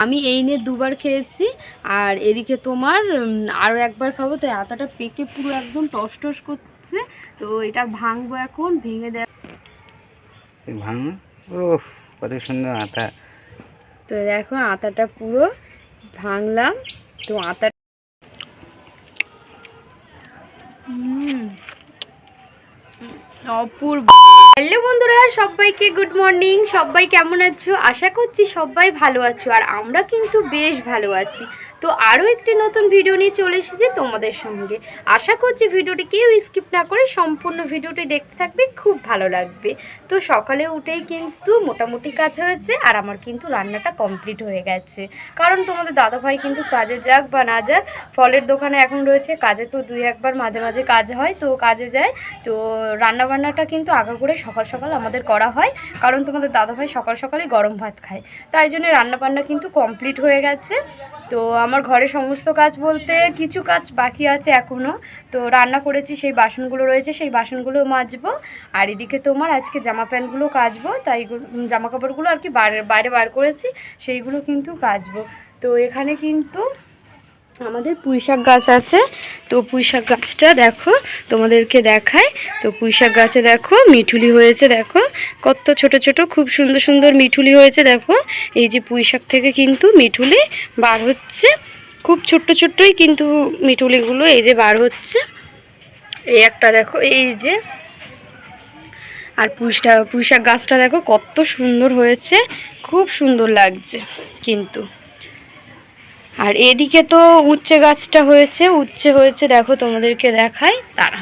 আমি এই নিয়ে দুবার খেয়েছি, আর এদিকে তোমার আরও একবার খাবো। তো আতাটা পেকে পুরো একদম টস টস করছে। তো এটা ভাঙবো এখন, ভেঙে দেয় ভাঙ। ও কত সুন্দর আতা। তো দেখো আতাটা পুরো ভাঙলাম। তো আতা অপূর্ব। হ্যালো বন্ধুরা, সবাইকে গুড মর্নিং। সবাই কেমন আছো? আশা করছি সবাই ভালো আছো, আর আমরা কিন্তু বেশ ভালো আছি। তো আরও একটি নতুন ভিডিও নিয়ে চলে এসেছি তোমাদের সঙ্গে। আশা করছি ভিডিওটি কেউ স্কিপ না করে সম্পূর্ণ ভিডিওটি দেখতে থাকবে, খুব ভালো লাগবে। তো সকালে উঠেই কিন্তু মোটামুটি কাজ হয়েছে, আর আমার কিন্তু রান্নাটা কমপ্লিট হয়ে গেছে। কারণ তোমাদের দাদাভাই কিন্তু কাজে যাক বা না যাক, ফলের দোকানে এখন রয়েছে। কাজে তো দুই একবার মাঝে মাঝে কাজ হয়, তো কাজে যায়। তো রান্নাবান্নাটা কিন্তু আগে করে সকাল সকাল আমাদের করা হয়, কারণ তোমাদের দাদাভাই সকাল সকালই গরম ভাত খায়। তাই জন্য রান্নাবান্না কিন্তু কমপ্লিট হয়ে গেছে। তো আমার ঘরে সমস্ত কাজ বলতে কিছু কাজ বাকি আছে এখনও। তো রান্না করেছি, সেই বাসনগুলো রয়েছে, সেই বাসনগুলো মাজবো। আর এদিকে তোমার আজকে জামা প্যান্টগুলো কাচবো, তাই জামা কাপড়গুলো আর কি বাইরে বার করেছি, সেইগুলো কিন্তু কাচবো। তো এখানে কিন্তু আমাদের পুঁইশাক গাছ আছে। তো পুঁইশাক গাছটা দেখো, তোমাদেরকে দেখায়। তো পুঁইশাক গাছে দেখো মিঠুলি হয়েছে, দেখো কত ছোট ছোট খুব সুন্দর সুন্দর মিঠুলি হয়েছে। দেখো এই যে পুঁইশাক থেকে কিন্তু মিঠুলি বার হচ্ছে, খুব ছোট্ট ছোট্টই কিন্তু মিঠুলিগুলো এই যে বার হচ্ছে। এই একটা দেখো, এই যে। আর পুঁইশাক গাছটা দেখো কত সুন্দর হয়েছে, খুব সুন্দর লাগছে কিন্তু। আর এদিকে তো উচ্ছে গাছটা হয়েছে, উচ্ছে হয়েছে দেখো, তোমাদেরকে দেখাই তারা।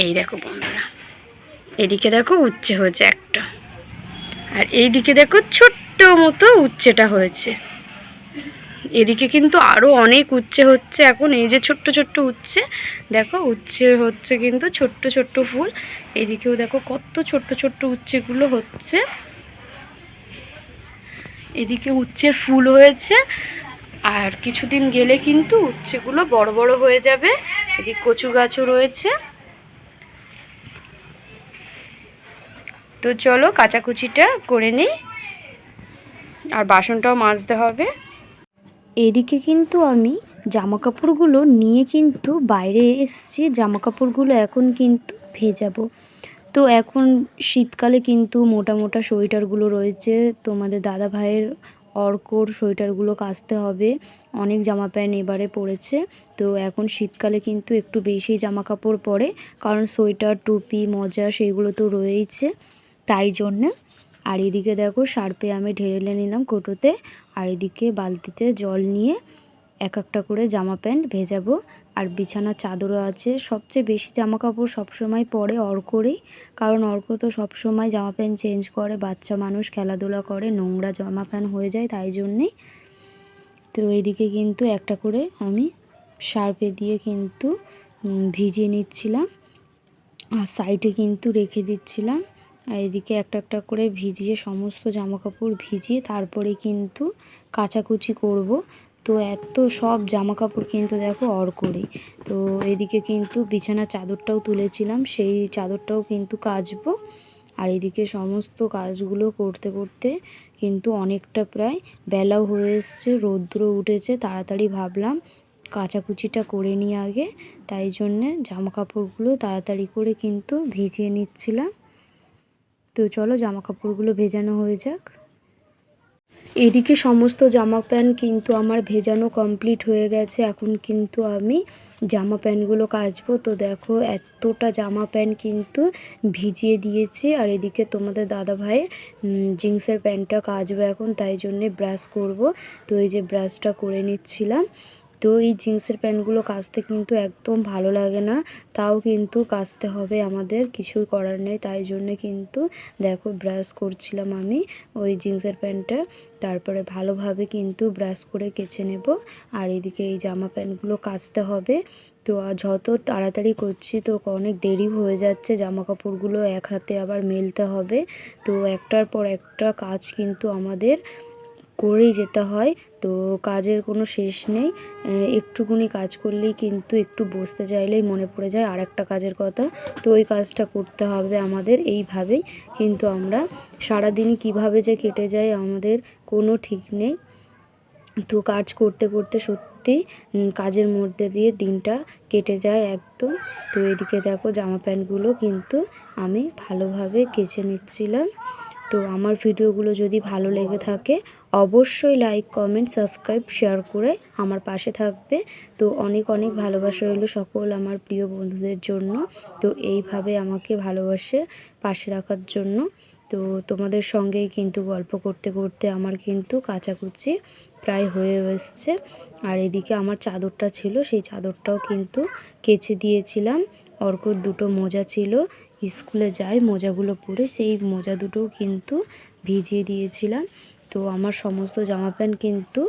এই দেখো বন্ধুরা, এদিকে দেখো উচ্ছে হয়েছে একটা, আর এইদিকে দেখো ছোট্ট মতো উচ্ছেটা হয়েছে। এদিকে কিন্তু আরও অনেক উচ্ছে হচ্ছে এখন। এই যে ছোট্ট ছোট্ট উচ্ছে, দেখো উচ্ছে হচ্ছে কিন্তু ছোট্ট ছোট্ট ফুল। এদিকেও দেখো কত ছোট্ট ছোট্ট উচ্ছেগুলো হচ্ছে। এদিকে উচ্ছের ফুল হয়েছে, আর কিছুদিন গেলে কিন্তু উচ্ছেগুলো বড় বড় হয়ে যাবে। এদিকে কচু গাছও রয়েছে। তো চলো কাচাকুচিটা করে নিই, আর বাসনটাও মাজতে হবে। এদিকে কিন্তু আমি জামা কাপড়গুলো নিয়ে কিন্তু বাইরে এসেছি। জামা কাপড়গুলো এখন কিন্তু ভেজাবো। তো এখন শীতকালে কিন্তু মোটা মোটা সোয়েটারগুলো রয়েছে, তোমাদের দাদা ভাইয়ের অর্কর সোয়েটারগুলো কাচতে হবে। অনেক জামা প্যান্ট এবারে পড়েছে। তো এখন শীতকালে কিন্তু একটু বেশি জামা কাপড় পরে, কারণ সোয়েটার টুপি মোজা সেইগুলো তো রয়েইছে, তাই জন্যে। আর এদিকে দেখো সার্ফে আমি ঢেলে নিলাম কোটোতে, আর এদিকে বালতিতে জল নিয়ে এক একটা করে জামা প্যান্ট ভেজাবো। আর বিছানার চাদরও আছে। সবচেয়ে বেশি জামা কাপড় সবসময় পরে অর্করেই, কারণ অর্ক তো সবসময় জামা প্যান্ট চেঞ্জ করে, বাচ্চা মানুষ খেলাধুলা করে, নোংরা জামা প্যান্ট হয়ে যায়, তাই জন্যেই। তো এইদিকে কিন্তু একটা করে আমি সার্ফে দিয়ে কিন্তু ভিজিয়ে নিচ্ছিলাম, আর সাইডে কিন্তু রেখে দিচ্ছিলাম। আর এদিকে একটা একটা করে ভিজিয়ে সমস্ত জামা কাপড় ভিজিয়ে তারপরে কিন্তু কাচাকুচি করব। তো এত সব জামা কাপড় কিন্তু দেখো অর্করই। তো এদিকে কিন্তু বিছানার চাদরটাও তুলেছিলাম, সেই চাদরটাও কিন্তু কাচবো। আর এদিকে সমস্ত কাজগুলো করতে করতে কিন্তু অনেকটা প্রায় বেলাও হয়ে এসছে, রৌদ্র উঠেছে। তাড়াতাড়ি ভাবলাম কাচাকুচিটা করে নিই আগে, তাই জন্যে জামা কাপড়গুলো তাড়াতাড়ি করে কিন্তু ভিজিয়ে নিচ্ছিলাম। তো চলো জামা কাপড়গুলো ভেজানো হয়ে যাক। এদিকে সমস্ত জামা প্যান্ট কিন্তু আমার ভেজানো কমপ্লিট হয়ে গেছে। এখন কিন্তু আমি জামা প্যান্টগুলো কাচবো। তো দেখো এতটা জামা প্যান্ট কিন্তু ভিজিয়ে দিয়েছি। আর এদিকে তোমাদের দাদা ভাইয়ের জিন্সের প্যান্টটা কাচবো এখন, তাই জন্যে ব্রাশ করব। তো এই যে ব্রাশটা করে নিচ্ছিলাম। তো এই জিন্সের প্যান্টগুলো কাচতে কিন্তু একদম ভালো লাগে না, তাও কিন্তু কাচতে হবে, আমাদের কিছু করার নেই। তাই জন্যে কিন্তু দেখো ব্রাশ করছিলাম আমি ওই জিন্সের প্যান্টটা। তারপরে ভালোভাবে কিন্তু ব্রাশ করে কেচে নেব। আর এদিকে এই জামা প্যান্টগুলো কাচতে হবে। তো যত তাড়াতাড়ি করছি তো অনেক দেরি হয়ে যাচ্ছে, জামা কাপড়গুলো এক হাতে আবার মেলতে হবে। তো একটার পর একটা কাজ কিন্তু আমাদের করেই যেতে হয়। তো কাজের কোনো শেষ নেই। একটুকুনি কাজ করলেই কিন্তু একটু বসতে চাইলেই মনে পড়ে যায় আর একটা কাজের কথা। তো ওই কাজটা করতে হবে আমাদের। এইভাবেই কিন্তু আমরা সারাদিনই কীভাবে যে কেটে যায় আমাদের কোনো ঠিক নেই। তো কাজ করতে করতে সত্যি কাজের মধ্যে দিয়ে দিনটা কেটে যায় একদম। তো এদিকে দেখো জামা প্যান্টগুলো কিন্তু আমি ভালোভাবে কেচে নিচ্ছিলাম। তো আমার ভিডিওগুলো যদি ভালো লেগে থাকে অবশ্যই লাইক কমেন্ট সাবস্ক্রাইব শেয়ার করে আমার পাশে থাকবে। তো অনেক অনেক ভালোবাসা রইল সকল আমার প্রিয় বন্ধুদের জন্য। তো এইভাবে আমাকে ভালোবাসে পাশে রাখার জন্য। তো তোমাদের সঙ্গেই কিন্তু গল্প করতে করতে আমার কিন্তু কাচাকুচি প্রায় হয়ে এসছে। আর এদিকে আমার চাদরটা ছিল, সেই চাদরটাও কিন্তু কেচে দিয়েছিলাম। অর্কর দুটো মোজা ছিল, স্কুলে যায় মোজাগুলো পরে, সেই মোজা দুটোও কিন্তু ভিজিয়ে দিয়েছিলাম। তো আমার সমস্ত জামা প্যান্ট কিন্তু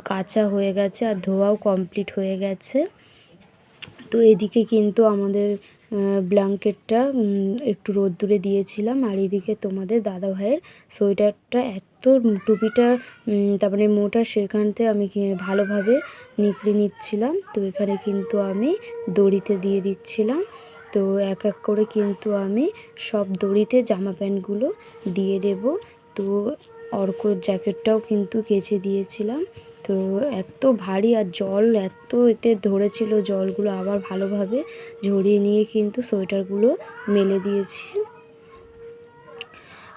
কাচা হয়ে গেছে আর ধোয়াও কমপ্লিট হয়ে গেছে। তো এদিকে কিন্তু আমাদের ব্ল্যাঙ্কেটটা একটু রোদ্দুরে দিয়েছিলাম। আর এদিকে তোমাদের দাদা ভাইয়ের সোয়েটারটা এত টুপিটা তারপরে মোটা, সেখানতে আমি ভালোভাবে নিকড়ে নিচ্ছিলাম। তো এখানে কিন্তু আমি দড়িতে দিয়ে দিচ্ছিলাম। তো এক এক করে কিন্তু আমি সব দড়িতে জামা প্যান্টগুলো দিয়ে দেব। তো অর্কর জ্যাকেটটাও কিন্তু কেচে দিয়েছিলাম। তো এত ভারী আর জল এত এতে ধরেছিল, জলগুলো আবার ভালোভাবে ঝরিয়ে নিয়ে কিন্তু সোয়েটারগুলো মেলে দিয়েছি।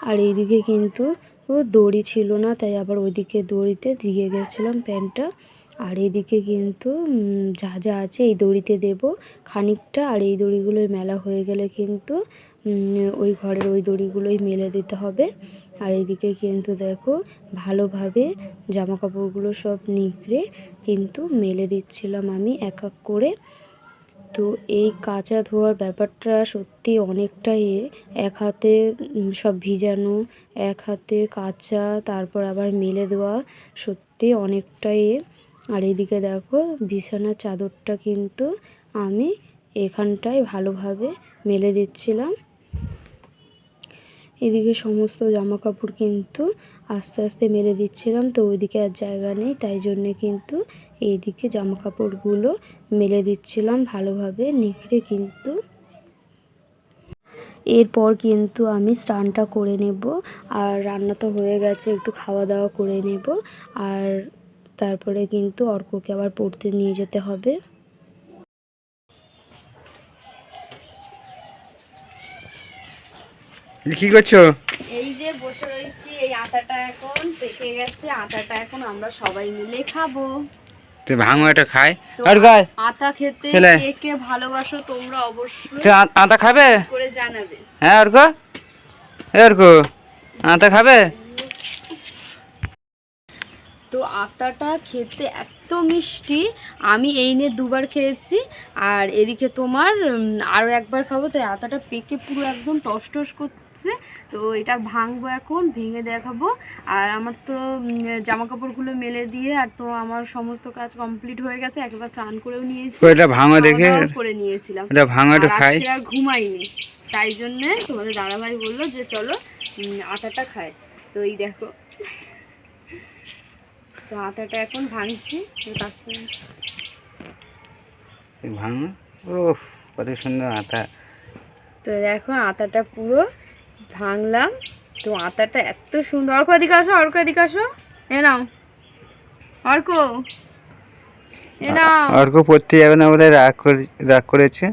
আর এইদিকে কিন্তু দড়ি ছিল না, তাই আবার ওইদিকে দড়িতে দিয়ে গেছিলাম প্যান্টটা। আর এইদিকে কিন্তু যা যা আছে এই দড়িতে দেব খানিকটা। আর এই দড়িগুলোই মেলা হয়ে গেলে কিন্তু ওই ঘরের ওই দড়িগুলোই মেলে দিতে হবে। আর এইদিকে কিন্তু দেখো ভালোভাবে জামা কাপড়গুলো সব নিংড়ে কিন্তু মেলে দিচ্ছিলাম আমি এক এক করে। তো এই কাচা ধোয়ার ব্যাপারটা সত্যি অনেকটাই এক হাতে সব ভিজানো, এক হাতে কাচা, তারপর আবার মেলে দেওয়া, সত্যি অনেকটাই। আর এদিকে দেখো বিছানার চাদরটা কিন্তু আমি এখানটায় ভালোভাবে মেলে দিচ্ছিলাম। এদিকে সমস্ত জামা কাপড় কিন্তু আস্তে আস্তে মেলে দিচ্ছিলাম। তো ওইদিকে আর জায়গা নেই, তাই জন্যে কিন্তু এইদিকে জামা কাপড়গুলো মেলে দিচ্ছিলাম ভালোভাবে নিখড়ে কিন্তু। এরপর কিন্তু আমি স্নানটা করে নেব। আর রান্না তো হয়ে গেছে, একটু খাওয়া দাওয়া করে নেব। আর তারপরে কিন্তু অর্ককে আবার পড়তে নিয়ে যেতে হবে। কি করছো? এই যে বসে রয়েছি, এই আটাটা এখন পেকে গেছে, আটাটা এখন আমরা সবাই মিলে খাবো। তুই ভাঙো এটা খাই। তো আর গায় আটা খেতে ছেলে। কে কে ভালোবাসো তোমরা অবশ্যই তুই আটা খাবে? করে জানাবে। হ্যাঁ অর্ক, অর্ক আটা খাবে? তো আটাটা খেতে এত মিষ্টি, আমি এই নিয়ে দুবার খেয়েছি। আর এদিকে তোমার আরও একবার খাবো। তাই আটাটা পেকে পুরো একদম টস টস করছে। তো এটা ভাঙবো, এখন ভেঙে দেখাবো। আর আমার তো জামা কাপড়গুলো মেলে দিয়ে আর তো আমার সমস্ত কাজ কমপ্লিট হয়ে গেছে, একবার স্নান করেও নিয়েছি, এটা ভাঙো দেখে, খাওয়া দাওয়াও করে নিয়েছিলাম। এটা ভাঙো একটু আর খাই। আজকে আর ঘুমাইনি, তাই জন্যে তোমাদের দাদাভাই বললো যে চলো আটাটা খাই। তো এই দেখো, তো আটাটা এখন ভাঙছি। ভাঙো, ওহ কত সুন্দর আটা। তো দেখো আটাটা পুরো ভাঙলাম। তো আটাটা এত সুন্দর। অর্ক এদিকে আসো, অর্ক এদিকে আসো, এ নাও অর্ক, এ নাও। অর্ক পড়তে যাবে না বলে রাগ করেছে।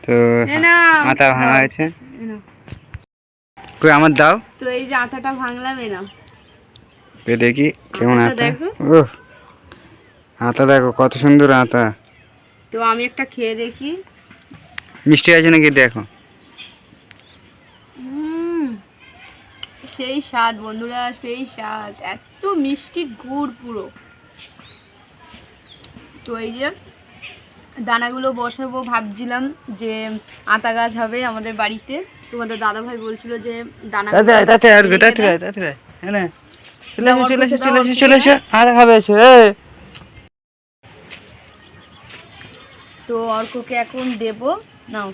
তো এ নাও আটা ভাঙা হয়েছে। এ নাও। কই আমার দাও। তো এই যে আটাটা ভাঙলাম, এ নাও। দেখি কেমন আটাটা আটা। দেখো। ও আটা দেখো কত সুন্দর আটা। তো আমি একটা খেয়ে দেখি। মিষ্টি আছে নাকি দেখো। সেই স্বাদ বন্ধুরা, সেই স্বাদ, এত মিষ্টি গুড় পুরো। তো এই যে দানাগুলো বসাবো, ভাবছিলাম যে আতা গাছ হবে আমাদের বাড়িতে। তোমাদের দাদাভাই বলছিল যে দানা চলে এসো আর খাবে এসো। তো অর্ককে এখন দেব, নাও।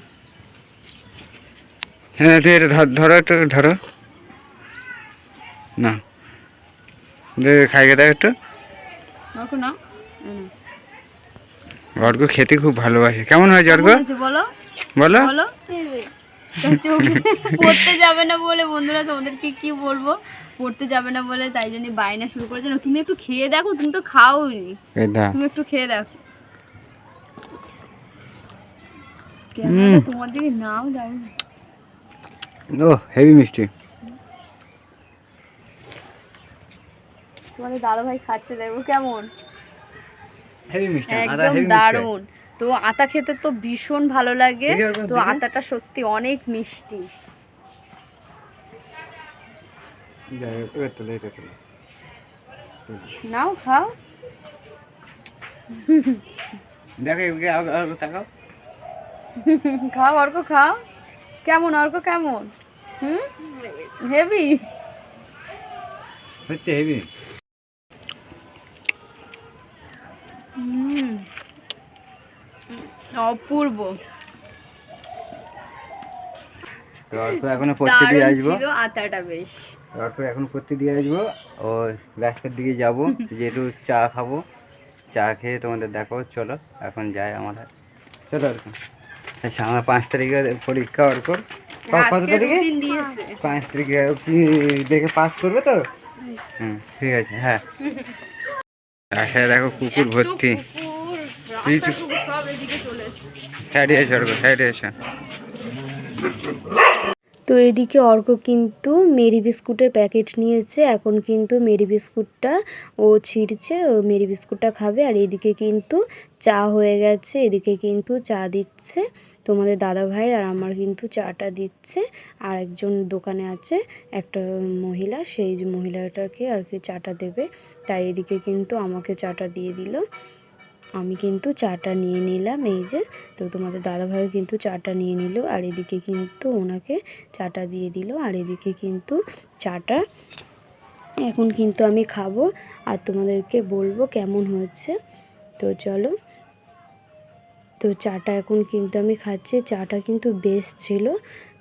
হ্যাঁ তুই এটা ধরো, একটু ধরো না, খাইয়ে দাও একটু। অর্ক নাও। অর্ক খেতে খুব ভালোবাসে। কেমন হয়েছে অর্ক? বলো বলো বলো। পড়তে যাবে না বলে বন্ধুরা তোমাদেরকে কি বলবো, পড়তে যাবে না বলে তাই জন্য বায়না শুরু করেছে না। তুমি একটু খেয়ে দেখো, তুমি তো খাওনি, এটা তুমি একটু খেয়ে দেখো। ক্যামেরাটা তোমার দিকে নাও, দাও। ও হেভি মিষ্টি। তোমাদের দাদা ভাই খাচ্ছে, দেখো কেমন, হেভি মিষ্টি একদম দারুণ। তো আতা খেতে তো ভীষণ ভালো লাগে, দেখি একবার তো দেখি। আতাটা সত্যি অনেক মিষ্টি। নাও খাও। দেখো তাকাও। খাও অর্ক, খাও। কেমন অর্ক, কেমন? হেভি। সত্যি হেভি। অপূর্ব। তো অল্প এখনো পড়তে দিয়ে দারুণ আসবো। ছিল আতাটা বেশ। অল্প এখন পড়তে দিয়ে আসবো, ও রাস্তার দিকে যাবো, যেহেতু চা খাবো। চা খেয়ে তোমাদের দেখো, চলো এখন যাই আমরা। চলো আর কি। আচ্ছা, আমার 5 তারিখের পরীক্ষা অর্ক। কত আজকে তারিখে? রুটিন দিয়েছে। 5 তারিখে কি দেখে পাস করবে তো? ঠিক আছে, হ্যাঁ। রাস্তায় দেখো কুকুর ভর্তি। তুই সব এদিকে চলে এসেছে। সাইডে এসো অর্ক, সাইডে এসো। তো এদিকে অর্ক কিন্তু মেরি বিস্কুটের প্যাকেট নিয়েছে, এখন কিন্তু মেরি বিস্কুটটা ও ছিঁড়ছে, ও মেরি বিস্কুটটা খাবে। আর এদিকে কিন্তু চা হয়ে গেছে, এদিকে কিন্তু চা দিচ্ছে তোমাদের দাদা ভাই, আর আমার কিন্তু চাটা দিচ্ছে। আর একজন দোকানে আছে একটা মহিলা, সেই যে মহিলাটাকে আর কি চাটা দেবে, তাই এদিকে কিন্তু আমাকে চাটা দিয়ে দিল। আমি কিন্তু চাটা নিয়ে নিলাম, এই যে। তো তোমাদের দাদাভাইও কিন্তু চাটা নিয়ে নিল, আর এদিকে কিন্তু ওনাকে চাটা দিয়ে দিল। আর এদিকে কিন্তু চাটা এখন কিন্তু আমি খাবো আর তোমাদেরকে বলবো কেমন হয়েছে। তো চলো, তো চাটা এখন কিন্তু আমি খাচ্ছি, চাটা কিন্তু বেশ ছিল,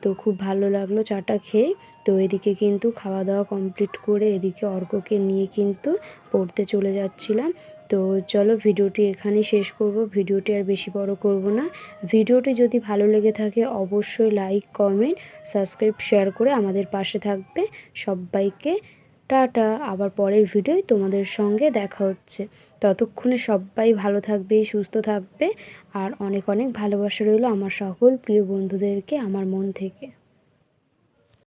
তো খুব ভালো লাগলো চাটা খেয়ে। তো এদিকে কিন্তু খাওয়া দাওয়া কমপ্লিট করে এদিকে অর্ককে নিয়ে কিন্তু পড়তে চলে যাচ্ছিলাম। তো চলো ভিডিওটি এখানেই শেষ করব, ভিডিওটি আর বেশি বড় করব না। ভিডিওটি যদি ভালো লেগে থাকে অবশ্যই লাইক, কমেন্ট, সাবস্ক্রাইব, শেয়ার করে আমাদের পাশে থাকবে। সবাইকে টাটা, আবার পরের ভিডিওয় তোমাদের সঙ্গে দেখা হচ্ছে। ততক্ষণে সবাই ভালো থাকবে, সুস্থ থাকবে, আর অনেক অনেক ভালোবাসা রইলো আমার সকল প্রিয় বন্ধুদেরকে আমার মন থেকে।